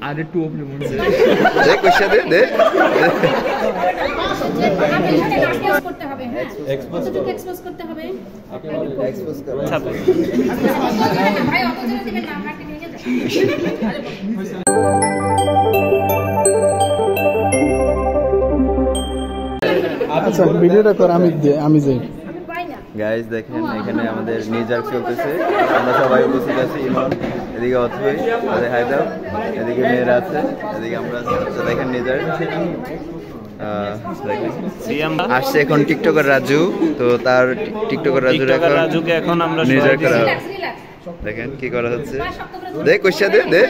আরে টু আপনি মনে দে কইসা দে দে এক্সপোজ করতে হবে হ্যাঁ এক্সপোজ করতে হবে এক্সপোজ করো ভাই অপোজিট দিকে নাম কাটে নিয়ে যান আচ্ছা ভিডিওটা কর আমি যাই গাইস দেখেন এখানে আমাদের নিজার চলতেছে আমরা সবাই উপস্থিত আছি ইমন এদিকে অথই আরে হায়দার এদিকে মেয়েরা আছে এদিকে আমরা আছি দেখেন নিজার আসছে এখন টিকটকার রাজু তো তার টিকটকার রাজুকে এখন আমরা নিজার করা দেখেন কি করা হচ্ছে দে কইসা দে দে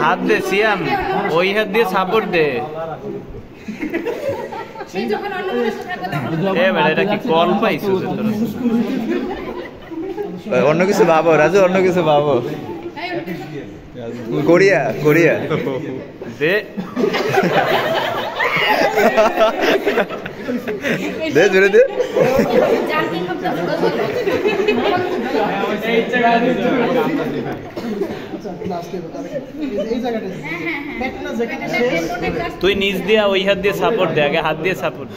হাত দে সিয়াম ওই হাত দিয়ে সাপোর্ট দে এটা কি কল পাইছো অন্য কিছু ভাবো রাজু অন্য কিছু ভাবো কোরিয়া দে দে জোরে দে তুই নিজ দিয়া ওই হাত দিয়ে সাপোর্ট দে আগে হাত দিয়ে সাপোর্ট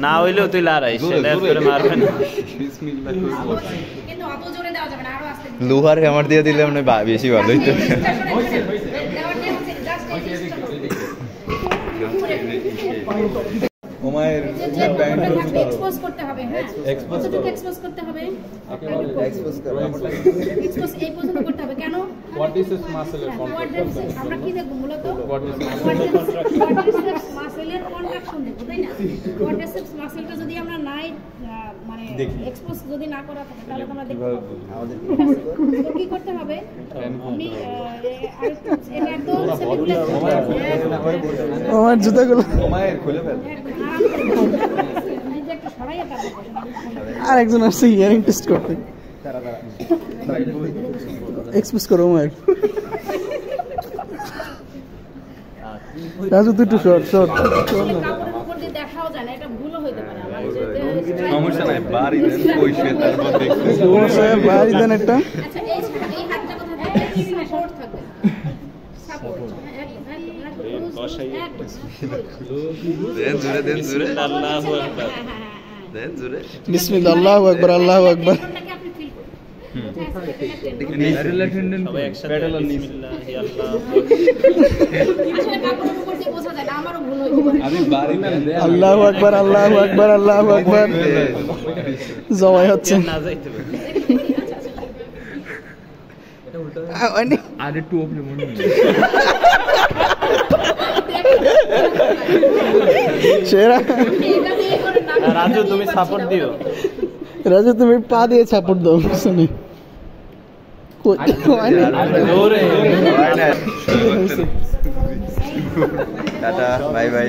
না হইলেও তুই লড়াইস মারবে না লোহার হ্যামার দিয়ে দিলে মানে বেশি ভালো হইতো ওমায়ের এক্সপোজ করতে হবে হ্যাঁ এক্সপোজ করতে হবে এক্সপোজ করো এক্সপোজ এই পর্যন্ত করতে হবে কেন what is this muscle contract আমরা কি দেখব মূলত হোয়াট ইজ মাসেলের কন্ট্রাকশন দেখব তাই না কোয়াড্রিসেপস মাসেলটা যদি আমরা নাই মানে এক্সপোজ যদি না করা থাকে তাহলে আমরা দেখব আমাদের কি করতে হবে আমি এটা একদম আমার জুতাগুলো ওমায়ের খুলে ফেল আর একজন আসছে ইয়ারিং টেস্ট করতে এক্সপোজ করো আমার রাজু তুই একটু শর্ট দেখাও যায় না এটা ভুলও হইতে পারে সমস্যা নাই বাড়ি দেন পয়সা তারপর দেখতে সমস্যা বাড়ি দেন একটা আচ্ছা এই হাতটা কোথায় থাকবে সাপোর্ট থাকবে সাপোর্ট দেন জোরে আল্লাহু আকবার দেন জোরে বিসমিল্লাহ আল্লাহু আকবার আল্লাহু আকবার সবাই একসাথে বিসমিল্লাহ আল্লাহু আসলে কাপড়ের উপর দিয়ে বোঝা যায় না আমারও ভুল হইতে পারে আমি বাড়ি না আল্লাহু আকবার আল্লাহু আকবার আল্লাহু আকবার জবাই হচ্ছে না যাইতে পারে আরে টু আপনি মনে সেরা রাজু তুমি সাপোর্ট দিও রাজু তুমি পা দিয়ে সাপোর্ট দাও শুনি জোরে টাটা বাই বাই